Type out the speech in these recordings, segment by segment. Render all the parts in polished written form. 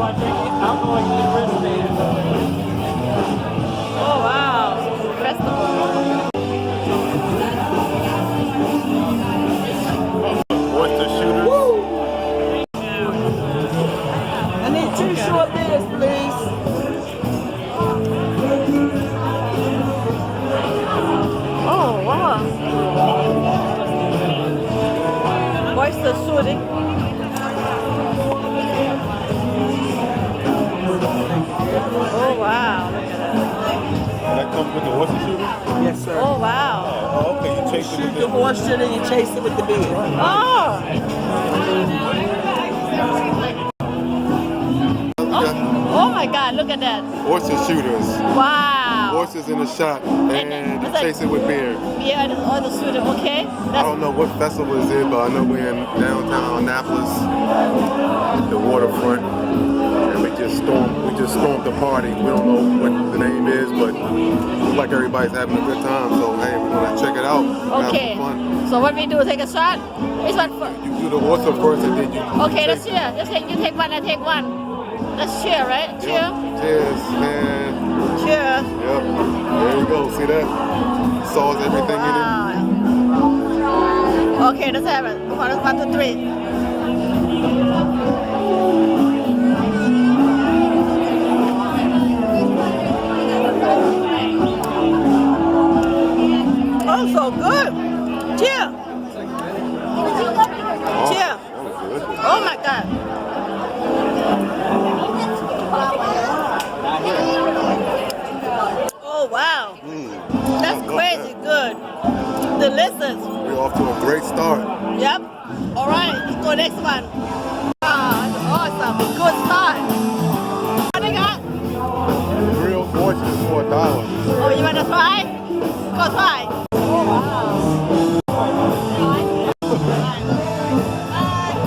Oh wow, festival. Oyster shooters. I need 2 short beers, please. Oh wow. Oyster shooting. Oh wow. That comes with the oyster shooter? Yes, sir. Oh wow. Oh, okay. You chase it Shoot with the oyster, then you chase it with the beer. Oh. Oh my God, look at that. oyster shooters. Wow. Oysters in a shot, and you chase it with beer. Yeah, the other shooter, okay? I don't know what festival is it, but I know we're in downtown Annapolis, the waterfront, and we just stormed the party. We don't know what the name is, but it looks like everybody's having a good time. So hey, we're gonna check it out. Okay. Have some fun. So what we do? Take a shot. Which one first? You do the oyster first, and then you. Okay, let's cheer. Let's take. You take one. I take one. Let's cheer, right? Cheer. Yep. Cheers, man. Cheers. Yep. There you go. See that? Sauce, everything in it. Okay, let's have it. 1, 2, 3. Oh, so good. Cheer. Cheer. That was good. Oh my God. Oh wow. That's crazy good. Delicious. We're off to a great start. Yep. All right, let's go next one. Wow, that's awesome. Good start. What they got? Grilled oysters for $1. Oh, you want to try? Go try. Oh wow.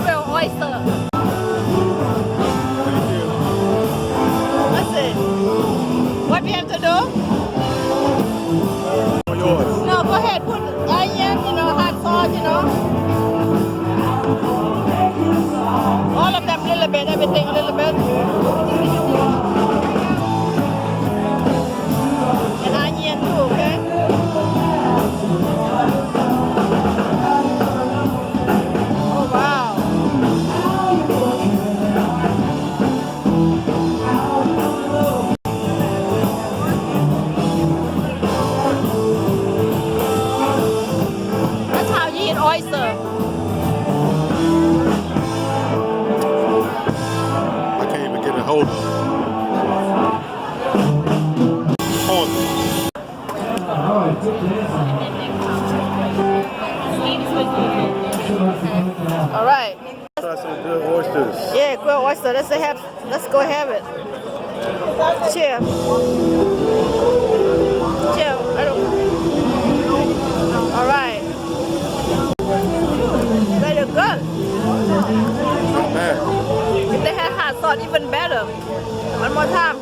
Grilled oyster. Let's see. What we have to do? Yours. No, go ahead. Put onion, hot sauce, All of them a little bit, everything a little bit. And onion too, okay? Oh, wow. That's how you eat oyster. I can't even get a hold of it. On. All right. Try some good oysters. Yeah, grilled oyster. Let's go have it. Cheers. Cheers. All right. Very good. Not bad. If they had hot sauce, even better. One more time.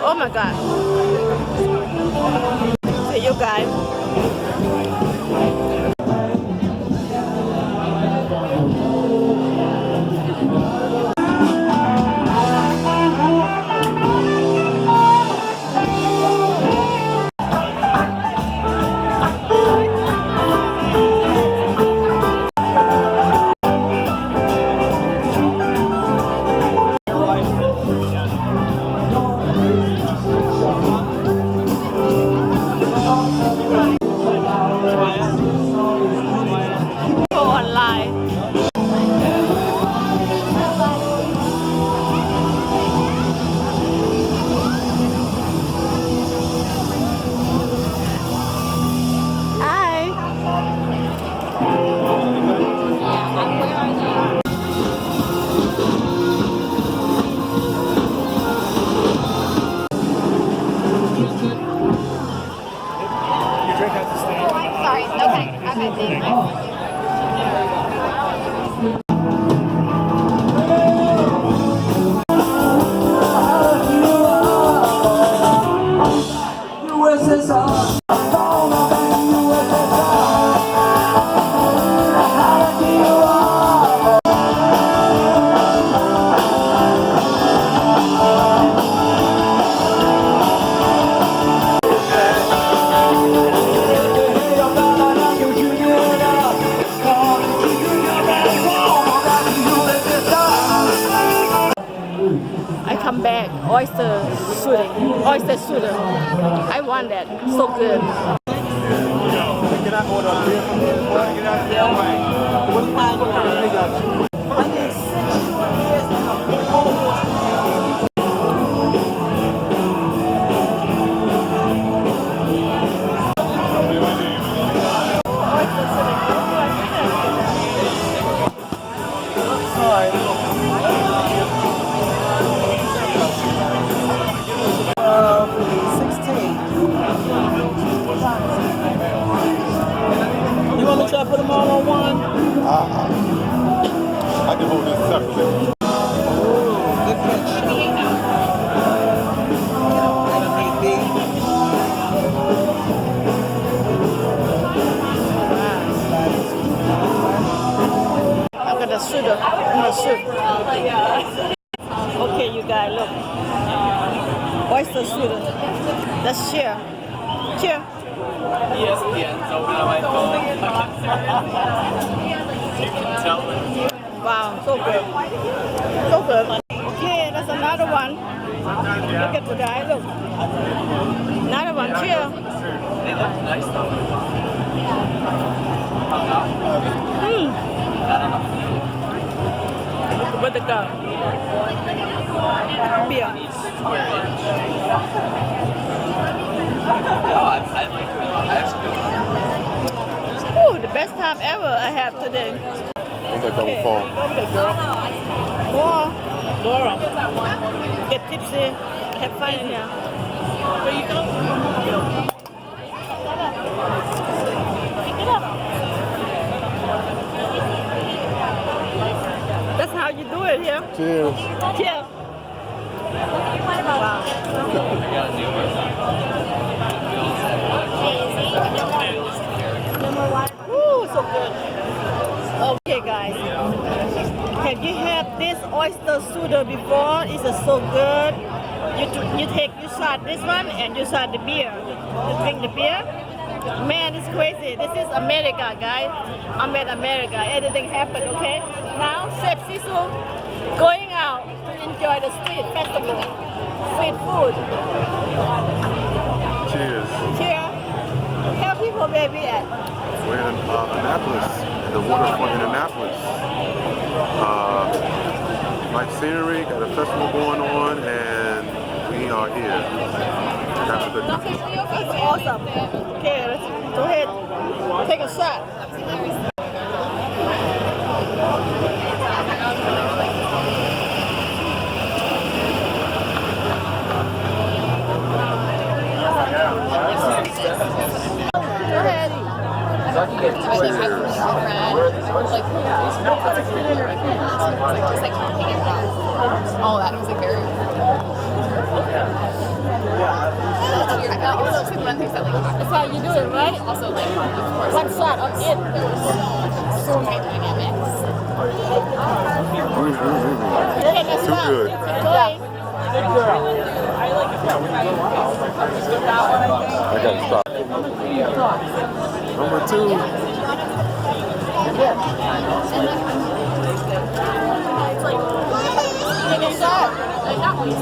Oh my God. See you guys. come back. Oyster shooting. Oyster shooter. I want that. So good. Can I order a beer from you? What kind of I need 6 short beers and a big old sorry. 16. You want me to try to put them all on one? I can hold this separately. Good catch. I'm gonna shoot her. I'm gonna shoot. Okay, you guys, look. Oyster shooter. Let's cheer. Cheer. Wow, so good. So good. Okay, that's another one. Look at the guy, look. Another one, cheer. They look nice though. Where'd they go? Beer. Ooh, the best time ever I have today. Looks like that will fall. Laura. Get tipsy. Have fun in here. Where you go? Pick it up. That's how you do it here. Cheers. Cheers. Wow. Ooh, so good. Okay, guys. Have you had this oyster soda before? It's so good. You shot this one and you shot the beer. You drink the beer. Man, it's crazy. This is America, guys. I'm in America. Anything happen, okay? Now, Chef Sisou going out to enjoy the street festival. Street food. Cheers. Cheers. Tell people where we at. We're in Annapolis, the waterfront in Annapolis. Nice scenery, got a festival going on, and we are here. Have a good time. That's awesome. Okay, let's go ahead. Take a shot. Go ahead. Oh, that was like very that's weird. I feel like it's just like one of the things that like That's how you do it, right? also like of course One shot of it. so many dynamics. Okay, let's Too go. good. Enjoy. Good girl. I gotta stop. Number 2. Take a shot.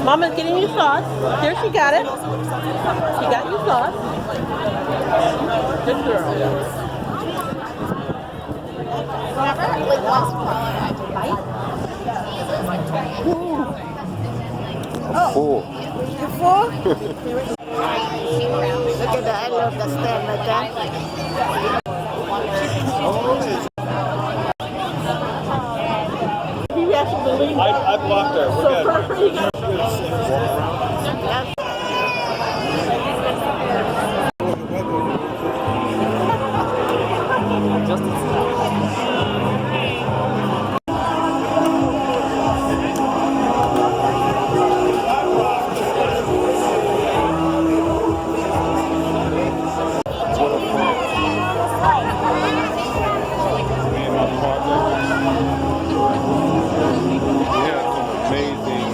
Mama's getting you sauce. Here, she got it. She got you sauce. Good girl. Remember, like once Carla and I did bite. Full. You full? Look at that. I love that stand like that. You actually believe that? I blocked her. We're good. Me and my partner, we had some amazing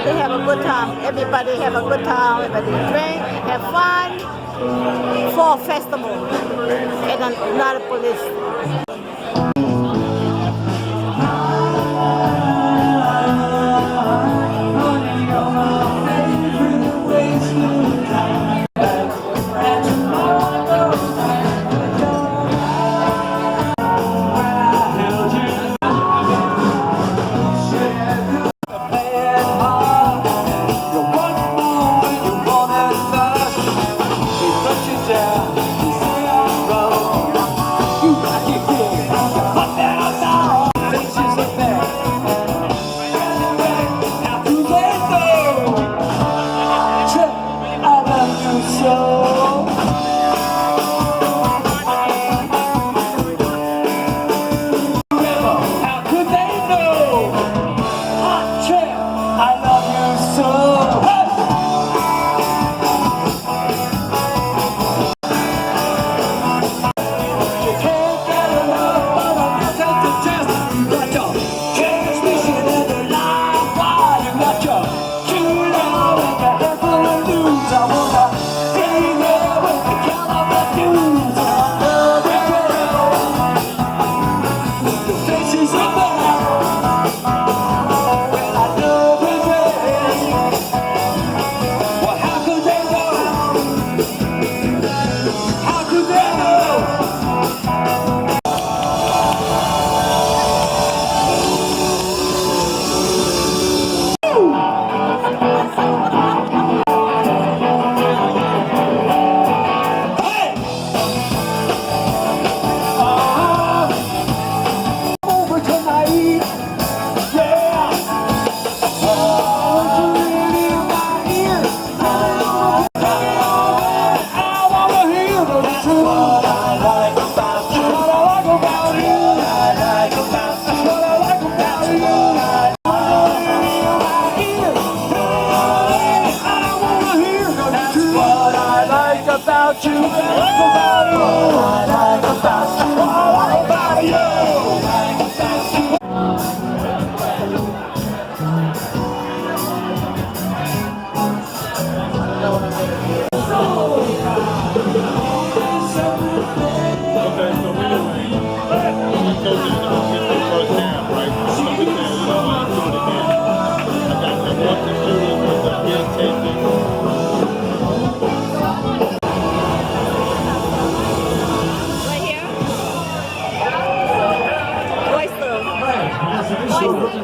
They have a good time. Everybody have a good time. Everybody drink, have fun. For festival in Annapolis.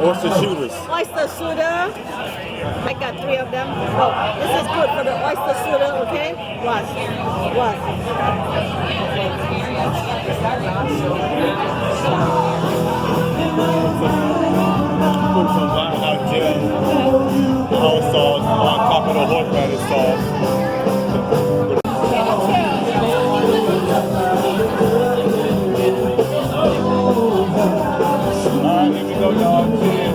Oyster shooters. Oyster soda. I got 3 of them. Oh, this is good for the oyster soda, okay? What? What? Put some White House gel, hot sauce on top of the horseradish sauce. Alright, here we go, y'all. Cheers.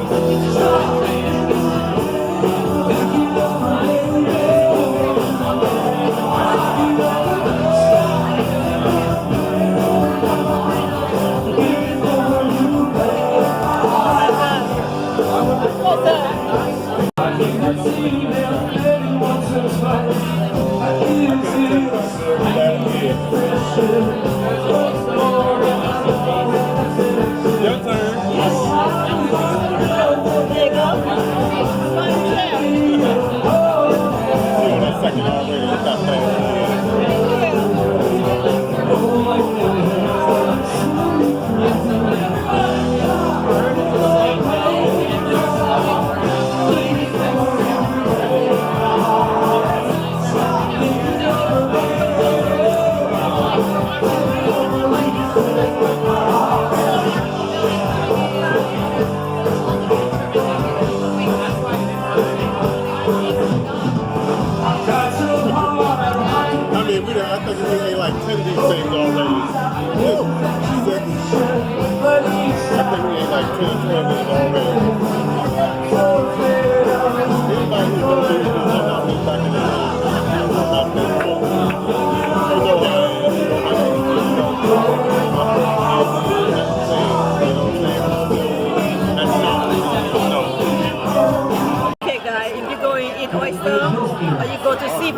Your turn. There you go. See on that second already. It's not bad.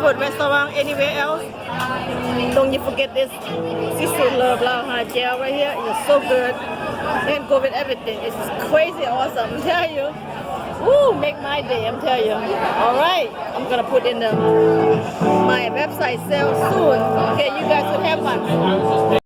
food restaurant anywhere else, don't you forget this Sisou Love Lao Ha Gel right here. It's so good. And go with everything. It's crazy awesome, I'm telling you. Woo, make my day, I'm telling you. Alright, I'm gonna put in my website sale soon. Okay, you guys will have fun.